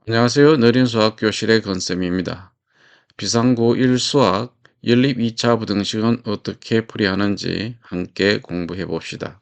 안녕하세요. 느린 수학 교실의 건쌤입니다. 비상고 1 수학 연립 2차 부등식은 어떻게 풀이하는지 함께 공부해 봅시다.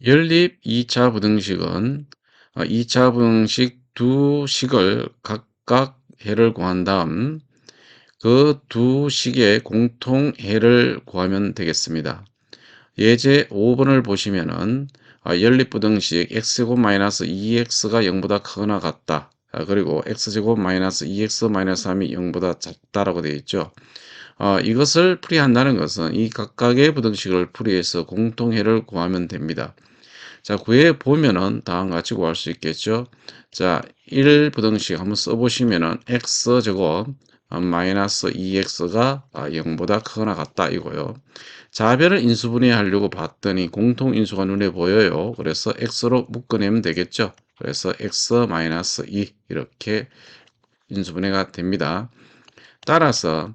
연립 2차 부등식은 2차 부등식 두 식을 각각 해를 구한 다음 그 두 식의 공통해를 구하면 되겠습니다. 예제 5번을 보시면은 연립부등식 x제곱 마이너스 2x가 0보다 크거나 같다. 그리고 x제곱 마이너스 2x 마이너스 3이 0보다 작다라고 되어 있죠. 이것을 풀이한다는 것은 이 각각의 부등식을 풀이해서 공통해를 구하면 됩니다. 자, 구해 보면은 다음과 같이 구할 수 있겠죠. 자, 1 부등식 한번 써보시면은 x제곱 마이너스 2x가 0보다 크거나 같다 이거요. 자변을 인수분해하려고 봤더니 공통인수가 눈에 보여요. 그래서 x로 묶어내면 되겠죠. 그래서 x-2 이렇게 인수분해가 됩니다. 따라서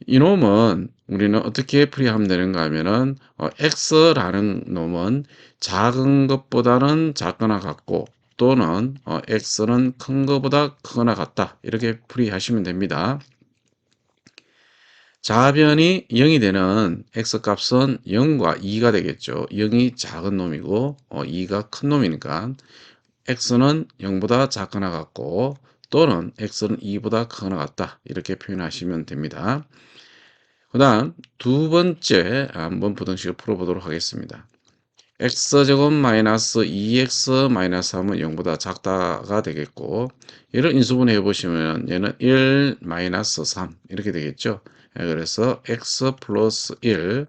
이놈은 우리는 어떻게 풀이하면 되는가 하면은 x라는 놈은 작은 것보다는 작거나 같고 또는 x는 큰 것보다 크거나 같다. 이렇게 풀이하시면 됩니다. 자변이 0이 되는 x값은 0과 2가 되겠죠. 0이 작은 놈이고 2가 큰 놈이니까 x는 0보다 작거나 같고 또는 x는 2보다 크거나 같다. 이렇게 표현하시면 됩니다. 그 다음 두 번째 한번 부등식을 풀어보도록 하겠습니다. x제곱 마이너스 2x 마이너스 3은 0보다 작다가 되겠고 얘를 인수분해 해보시면 얘는 1 마이너스 3 이렇게 되겠죠. 그래서 x 플러스 1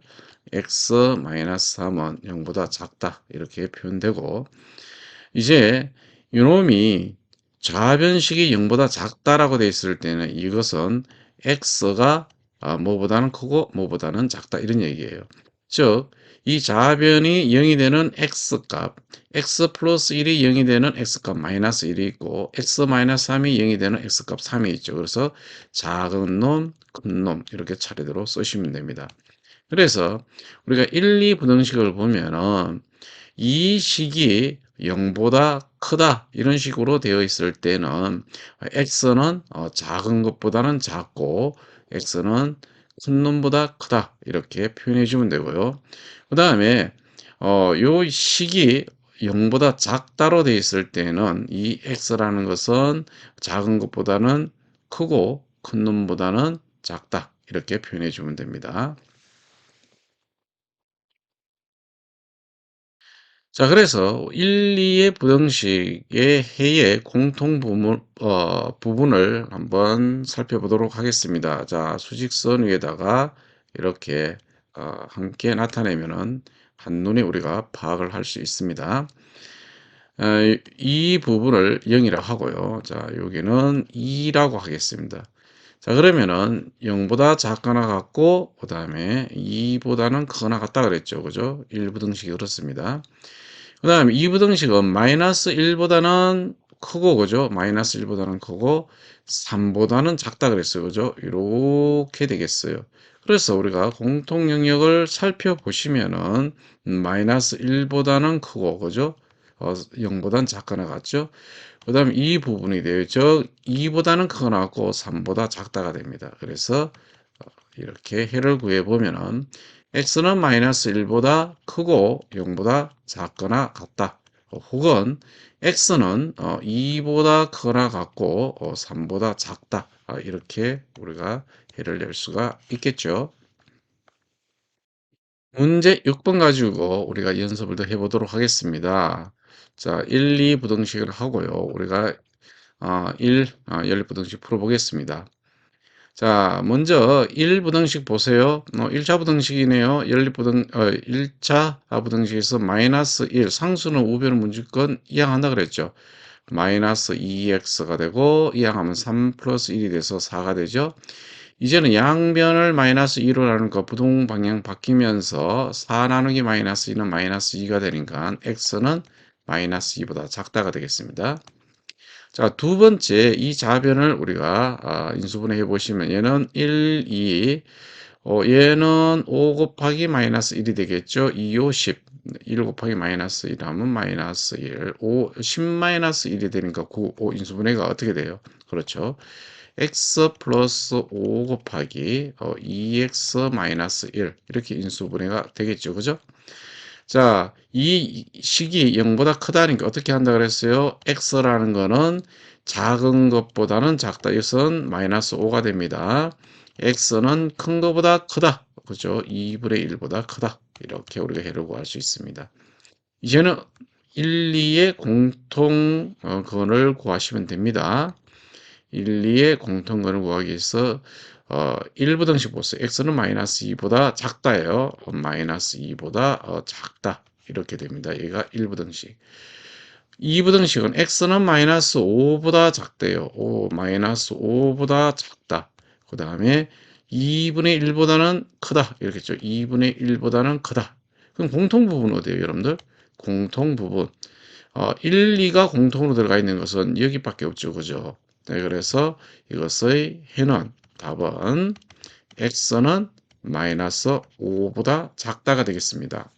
x 마이너스 3은 0보다 작다 이렇게 표현되고 이제 이놈이 좌변식이 0보다 작다라고 되어 있을 때는 이것은 x가 뭐보다는 크고 뭐보다는 작다 이런 얘기예요. 즉, 이 좌변이 0이 되는 x값, x 플러스 1이 0이 되는 x값 마이너스 1이 있고 x 마이너스 3이 0이 되는 x값 3이 있죠. 그래서 작은 놈, 큰 놈 이렇게 차례대로 쓰시면 됩니다. 그래서 우리가 1, 2 부등식을 보면은 이 식이 0보다 크다 이런 식으로 되어 있을 때는 x는 작은 것보다는 작고 x는 큰 놈보다 크다 이렇게 표현해 주면 되고요. 그 다음에 요 식이 0보다 작다로 되어 있을 때는 이 x라는 것은 작은 것보다는 크고 큰 놈보다는 작다 이렇게 표현해 주면 됩니다. 자, 그래서 1, 2의 부등식의 해의 공통 부분을 한번 살펴보도록 하겠습니다. 자, 수직선 위에다가 이렇게 함께 나타내면은 한눈에 우리가 파악을 할 수 있습니다. 이 부분을 0이라 하고요. 자, 여기는 2라고 하겠습니다. 자, 그러면은 0보다 작거나 같고 그다음에 2보다는 크거나 같다 그랬죠. 그죠? 1부등식이 그렇습니다. 그 다음에 2부등식은 마이너스 1보다는 크고 그죠? 마이너스 1보다는 크고 3보다는 작다 그랬어요. 그죠? 이렇게 되겠어요. 그래서 우리가 공통 영역을 살펴보시면은 마이너스 1보다는 크고 그죠? 0보다는 작거나 같죠? 그 다음에 이 부분이 되죠. 2보다는 크거나 같고 3보다 작다가 됩니다. 그래서 이렇게 해를 구해보면은 x는 마이너스 1보다 크고 0보다 작거나 같다. 혹은 x는 2보다 크거나 같고 3보다 작다. 이렇게 우리가 해를 낼 수가 있겠죠. 문제 6번 가지고 우리가 연습을 더 해보도록 하겠습니다. 자, 1, 2 부등식을 하고요. 우리가 1 연립부등식 풀어보겠습니다. 자, 먼저 1부등식 보세요. 1차 부등식이네요. 1차 부등식에서 마이너스 1, 상수는 우변을 무조건 이항한다 그랬죠. 마이너스 2x가 되고 이항하면 3 플러스 1이 돼서 4가 되죠. 이제는 양변을 마이너스 2로 나누니까 부동 방향 바뀌면서 4 나누기 마이너스 2는 마이너스 2가 되니까 x는 마이너스 2보다 작다가 되겠습니다. 자, 두 번째 이 좌변을 우리가 인수분해 해 보시면 얘는 1, 2, 얘는 5 곱하기 마이너스 1이 되겠죠. 2, 5, 10. 1 곱하기 마이너스 1 하면 마이너스 1, 10 마이너스 1이 되니까 인수분해가 어떻게 돼요? 그렇죠. x 플러스 5 곱하기 2x 마이너스 1 이렇게 인수분해가 되겠죠. 그죠? 자, 이 식이 0보다 크다니까 어떻게 한다 그랬어요? x라는 거는 작은 것보다는 작다. 이것은 마이너스 5가 됩니다. x는 큰 것보다 크다. 그죠? 2분의 1보다 크다. 이렇게 우리가 해를 구할 수 있습니다. 이제는 1, 2의 공통 근을 구하시면 됩니다. 1, 2의 공통근을 구하기 위해서 1부등식 보세요. x는 마이너스 2보다 작다예요. 마이너스 2보다 작다. 이렇게 됩니다. 얘가 1부등식. 2부등식은 x는 마이너스 5보다 작대요. 마이너스 5보다 작다. 그 다음에 2분의 1보다는 크다. 이렇게죠. 2분의 1보다는 크다. 그럼 공통부분 어디예요, 여러분들? 공통부분. 1, 2가 공통으로 들어가 있는 것은 여기밖에 없죠. 그죠? 네, 그래서 이것의 해는 답은 x는 마이너스 5보다 작다가 되겠습니다.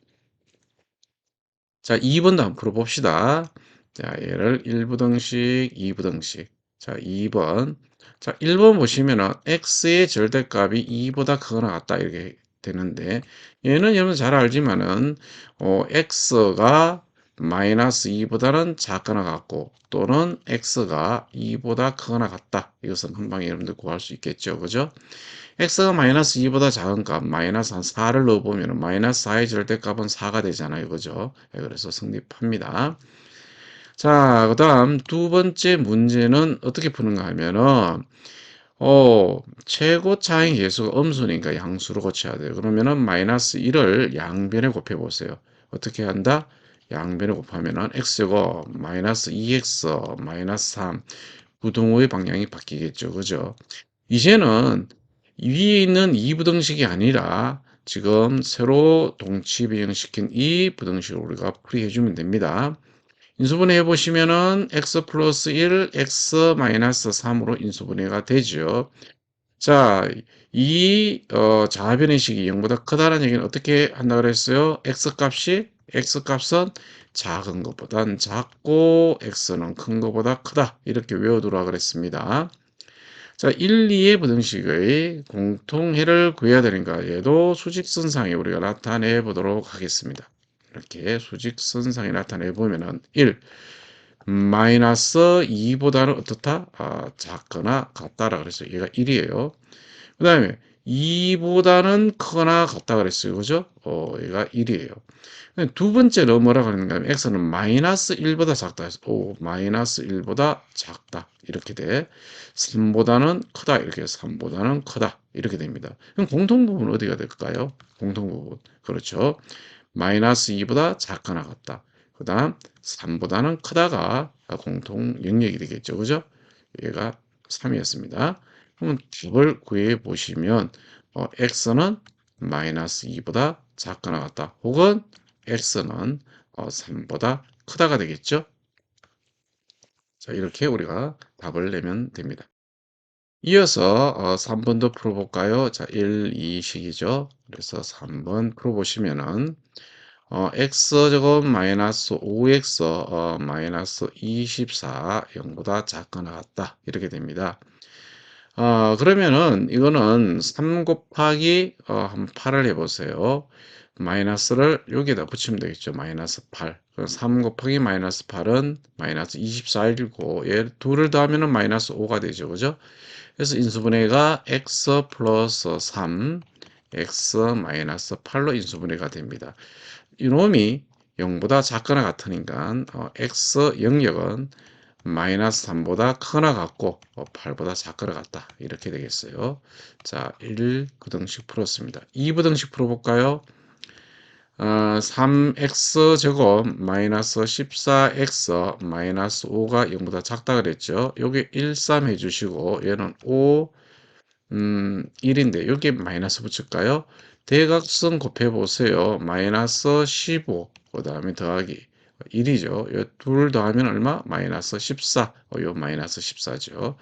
자, 2번도 한번 풀어봅시다. 자, 얘를 1부등식, 2부등식. 자, 2번. 자, 1번 보시면은 x의 절대값이 2보다 크거나 같다 이렇게 되는데 얘는 여러분 잘 알지만은 x가 마이너스 2보다는 작거나 같고 또는 x가 2보다 크거나 같다. 이것은 한 방에 여러분들 구할 수 있겠죠. 그죠? x가 마이너스 2보다 작은 값, 마이너스 한 4를 넣어보면 마이너스 4의 절대값은 4가 되잖아요. 그죠? 네, 그래서 성립합니다. 자, 그 다음 두 번째 문제는 어떻게 푸는가 하면은, 최고 차이 계수가 음수니까 양수로 고쳐야 돼요. 그러면은 마이너스 1을 양변에 곱해보세요. 어떻게 한다? 양변에 곱하면은 x가 마이너스 2x 마이너스 3 부등호의 방향이 바뀌겠죠. 그죠? 이제는 위에 있는 이 부등식이 아니라 지금 새로 동치 변형시킨 이 부등식을 우리가 풀이해주면 됩니다. 인수분해 해보시면은 x 플러스 1, x 마이너스 3으로 인수분해가 되죠. 자, 이 자변의 식이 0보다 크다는 얘기는 어떻게 한다 그랬어요? x 값은 작은 것보단 작고 x는 큰 것보다 크다. 이렇게 외워두라 그랬습니다. 자, 1, 2의 부등식의 공통해를 구해야 되니까 얘도 수직선상에 우리가 나타내 보도록 하겠습니다. 이렇게 수직선상에 나타내 보면은 1, 마이너스 2보다는 어떻다? 작거나 같다라 그랬어요. 얘가 1이에요. 그 다음에 2보다는 크거나 같다 그랬어요. 그죠? 얘가 1이에요. 두 번째로 뭐라고 하는가 하면 x는 마이너스 1보다 작다 해서 마이너스 1보다 작다 이렇게 돼. 3보다는 크다 이렇게 3보다는 크다 이렇게 됩니다. 그럼 공통부분 어디가 될까요? 공통부분 그렇죠. 마이너스 2보다 작거나 같다. 그 다음 3보다는 크다가 공통 영역이 되겠죠. 그죠? 얘가 3이었습니다. 그러면 답을 구해 보시면 x는 마이너스 2보다 작거나 같다. 혹은 x는 3보다 크다가 되겠죠. 자, 이렇게 우리가 답을 내면 됩니다. 이어서 3번도 풀어볼까요? 자, 1, 2식이죠. 그래서 3번 풀어보시면은 x제곱 마이너스 5x 마이너스 24 0보다 작거나 같다. 이렇게 됩니다. 그러면은 이거는 3 곱하기 한 8을 해보세요. 마이너스를 여기에다 붙이면 되겠죠. 마이너스 8. 그럼 3 곱하기 마이너스 8은 마이너스 24이고 얘 둘을 더하면은 마이너스 5가 되죠. 그죠? 그래서 인수분해가 x 플러스 3, x 마이너스 8로 인수분해가 됩니다. 이놈이 0보다 작거나 같으니까 x 영역은 마이너스 3보다 크거나 같고 8보다 작거나 같다. 이렇게 되겠어요. 자, 1부등식 풀었습니다. 2부등식 풀어볼까요? 3x 제곱 마이너스 14x 마이너스 5가 0보다 작다 그랬죠. 여기 1, 3 해주시고 얘는 5, 1인데 여기 마이너스 붙일까요? 대각선 곱해보세요. 마이너스 15, 그 다음에 더하기 1이죠. 둘 더하면 얼마? 마이너스 14. 요 마이너스 14죠.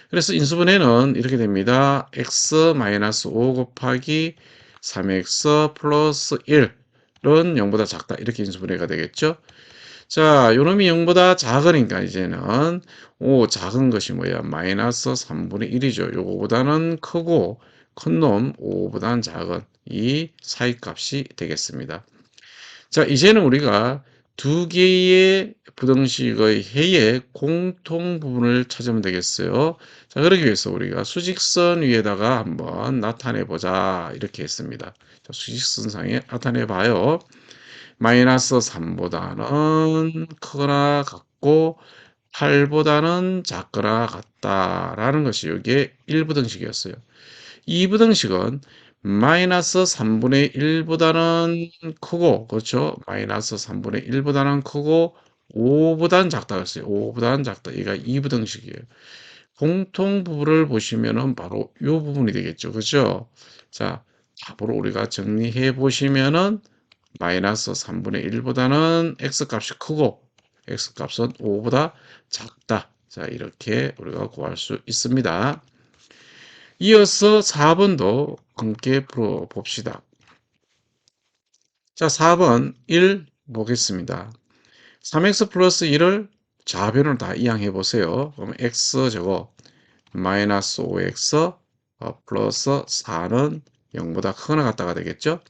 그래서 인수분해는 이렇게 됩니다. x 마이너스 5 곱하기 3x 플러스 1. 0보다 작다. 이렇게 인수분해가 되겠죠. 자, 요놈이 0보다 작으니까 이제는 작은 것이 뭐야? 마이너스 3분의 1이죠. 요거보다는 크고 큰 놈 5보다는 작은 이 사이 값이 되겠습니다. 자, 이제는 우리가 두 개의 부등식의 해의 공통 부분을 찾으면 되겠어요. 자, 그러기 위해서 우리가 수직선 위에다가 한번 나타내 보자. 이렇게 했습니다. 자, 수직선상에 나타내 봐요. 마이너스 3보다는 크거나 같고 8보다는 작거나 같다라는 것이 여기에 1부등식이었어요. 2부등식은 마이너스 3분의 1보다는 크고, 그렇죠? 마이너스 3분의 1보다는 크고 5보다는 작다 그랬어요. 5보다는 작다. 얘가 2부등식이에요. 공통 부분을 보시면은 바로 이 부분이 되겠죠. 그죠? 자, 답으로 우리가 정리해 보시면은 마이너스 3분의 1보다는 x값이 크고 x값은 5보다 작다. 자, 이렇게 우리가 구할 수 있습니다. 이어서 4번도 함께 풀어봅시다. 자, 4번 1 보겠습니다. 3x 플러스 1을 좌변으로 다 이항해 보세요. 그럼 x 저거 마이너스 5x 플러스 4는 0보다 크거나 같다가 되겠죠.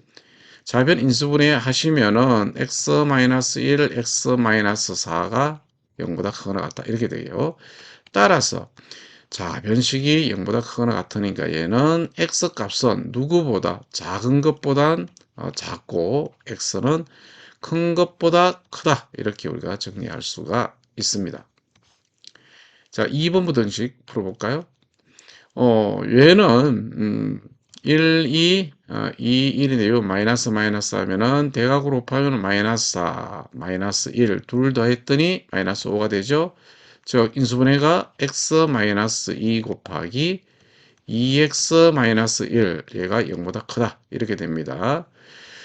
좌변 인수분해 하시면은 x 마이너스 1, x 마이너스 4가 0보다 크거나 같다 이렇게 돼요. 따라서 좌변식이 0보다 크거나 같으니까 얘는 x값은 누구보다 작은 것보단 작고 x는 큰 것보다 크다 이렇게 우리가 정리할 수가 있습니다. 자, 2번 부등식 풀어볼까요? 얘는 1, 2, 2, 1인데요. 마이너스 마이너스 하면은 대각으로 곱하면 마이너스 4, 마이너스 1 둘 더했더니 마이너스 5가 되죠. 즉 인수분해가 x 마이너스 2 곱하기 2x 마이너스 1 얘가 0보다 크다 이렇게 됩니다.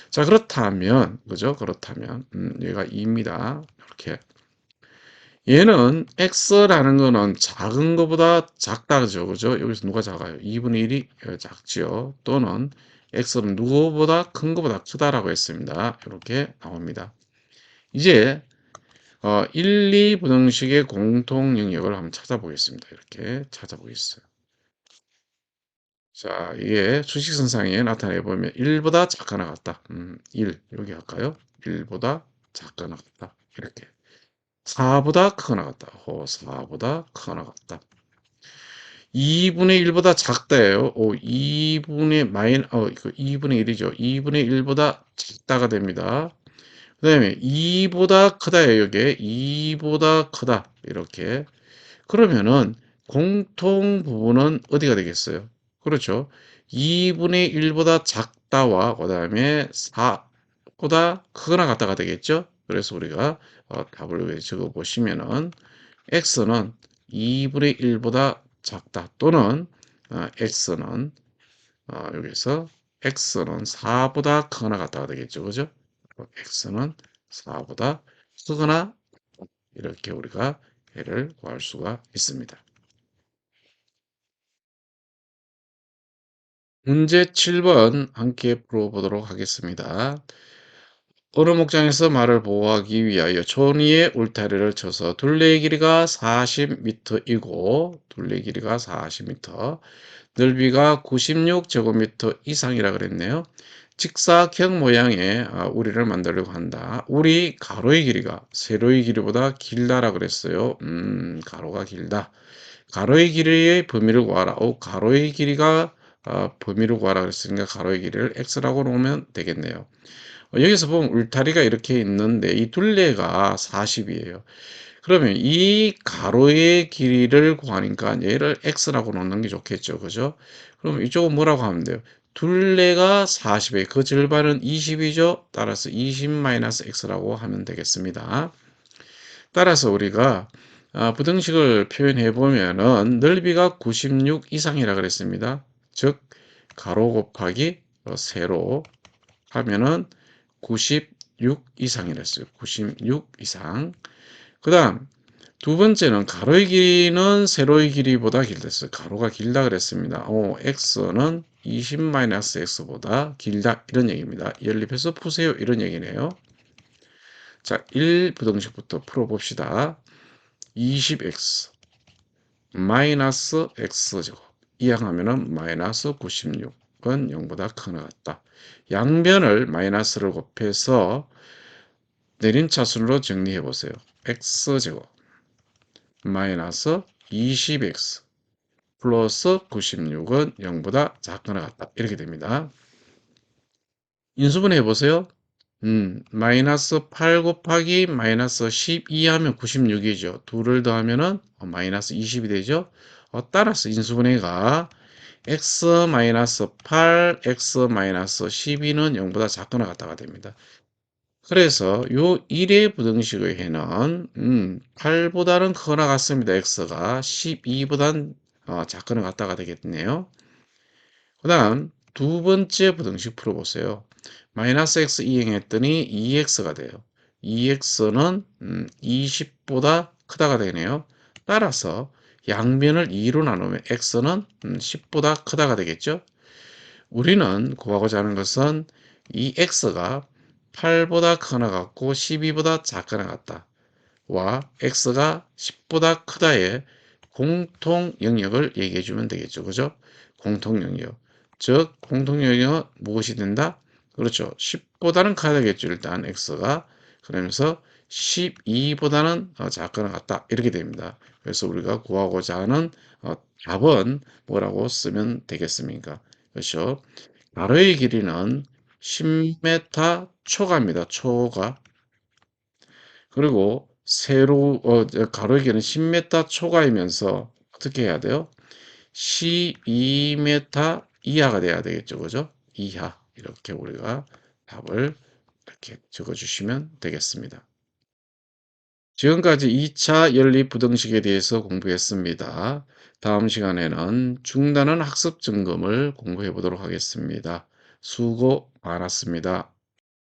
자, 그렇다면 그죠? 그렇다면 얘가 2입니다. 이렇게 얘는 x라는 거는 작은 것보다 작다죠. 그죠? 여기서 누가 작아요? 2분의 1이 작지요. 또는 x는 누구보다 큰 것보다 크다라고 했습니다. 이렇게 나옵니다. 이제 1, 2 부등식의 공통 영역을 한번 찾아보겠습니다. 이렇게 찾아보겠어요. 자, 이게 수식선상에 나타내 보면 1보다 작거나 같다. 1 여기 할까요? 1보다 작거나 같다. 이렇게 4보다 크거나 같다. 4보다 크거나 같다. 2분의 1보다 작다예요. 2분의 그 2분의 1이죠. 2분의 1보다 작다가 됩니다. 그 다음에 2보다 크다예요. 여기에 2보다 크다. 이렇게. 그러면은 공통 부분은 어디가 되겠어요? 그렇죠. 2분의 1보다 작다와 그 다음에 4보다 크거나 같다가 되겠죠. 그래서 우리가 답을 적어 보시면은 x는 2분의 1보다 작다 또는 x는 여기서 x는 4보다 크거나 같다가 되겠죠. 그죠? x는 4보다 크거나 이렇게 우리가 해를 구할 수가 있습니다. 문제 7번 함께 풀어보도록 하겠습니다. 어느 목장에서 말을 보호하기 위하여 촌위에 울타리를 쳐서 둘레의 길이가 40m이고 둘레 길이가 40m, 넓이가 96제곱미터 이상이라 그랬네요. 직사각 모양의 우리를 만들려고 한다. 우리 가로의 길이가 세로의 길이보다 길다라 그랬어요. 가로가 길다. 가로의 길이의 범위를 구하라. 가로의 길이가 범위를 구하라 그랬으니까 가로의 길이를 x라고 놓으면 되겠네요. 여기서 보면 울타리가 이렇게 있는데 이 둘레가 40이에요. 그러면 이 가로의 길이를 구하니까 얘를 x라고 놓는 게 좋겠죠. 그죠? 그럼 이쪽은 뭐라고 하면 돼요? 둘레가 40이에요. 그 절반은 20이죠. 따라서 20-x라고 하면 되겠습니다. 따라서 우리가 부등식을 표현해 보면은 넓이가 96 이상이라 그랬습니다. 즉 가로 곱하기 세로 하면은 96 이상이랬어요. 96 이상. 그 다음 두 번째는 가로의 길이는 세로의 길이보다 길댔어요. 가로가 길다 그랬습니다. x는 20-x보다 길다 이런 얘기입니다. 연립해서 푸세요 이런 얘기네요. 자, 1부등식부터 풀어봅시다. 20x 마이너스 x제곱 이항하면은 마이너스 96은 0보다 크거나 같다. 양변을 마이너스를 곱해서 내림차순으로 정리해 보세요. x제곱 마이너스 20x 플러스 96은 0보다 작거나 같다. 이렇게 됩니다. 인수분해 해보세요. 마이너스 8 곱하기 마이너스 12 하면 96이죠. 둘을 더하면은 마이너스 20이 되죠. 따라서 인수분해가 x 마이너스 8, x 마이너스 12는 0보다 작거나 같다가 됩니다. 그래서 요 1의 부등식의 해는 8보다는 크거나 같습니다. x가 12보다는 작거나 같다가 되겠네요. 그 다음 두 번째 부등식 풀어보세요. 마이너스 x 이행했더니 2x가 돼요. 2x는 20보다 크다가 되네요. 따라서 양변을 2로 나누면 x는 10보다 크다가 되겠죠. 우리는 구하고자 하는 것은 이 x가 8보다 크거나 같고 12보다 작거나 같다. 와 x가 10보다 크다의 공통 영역을 얘기해 주면 되겠죠. 그죠? 공통 영역. 즉 공통 영역은 무엇이 된다? 그렇죠. 10보다는 커야 되겠죠. 일단 x가. 그러면서 12보다는 작거나 같다. 이렇게 됩니다. 그래서 우리가 구하고자 하는 답은 뭐라고 쓰면 되겠습니까? 그렇죠. 가로의 길이는 10m 초가입니다. 초가. 그리고 가로의 길이는 10m 초과이면서 어떻게 해야 돼요? 12m 이하가 돼야 되겠죠. 그죠? 이하. 이렇게 우리가 답을 이렇게 적어 주시면 되겠습니다. 지금까지 2차 연립부등식에 대해서 공부했습니다. 다음 시간에는 중단원 학습 점검을 공부해 보도록 하겠습니다. 수고 많았습니다.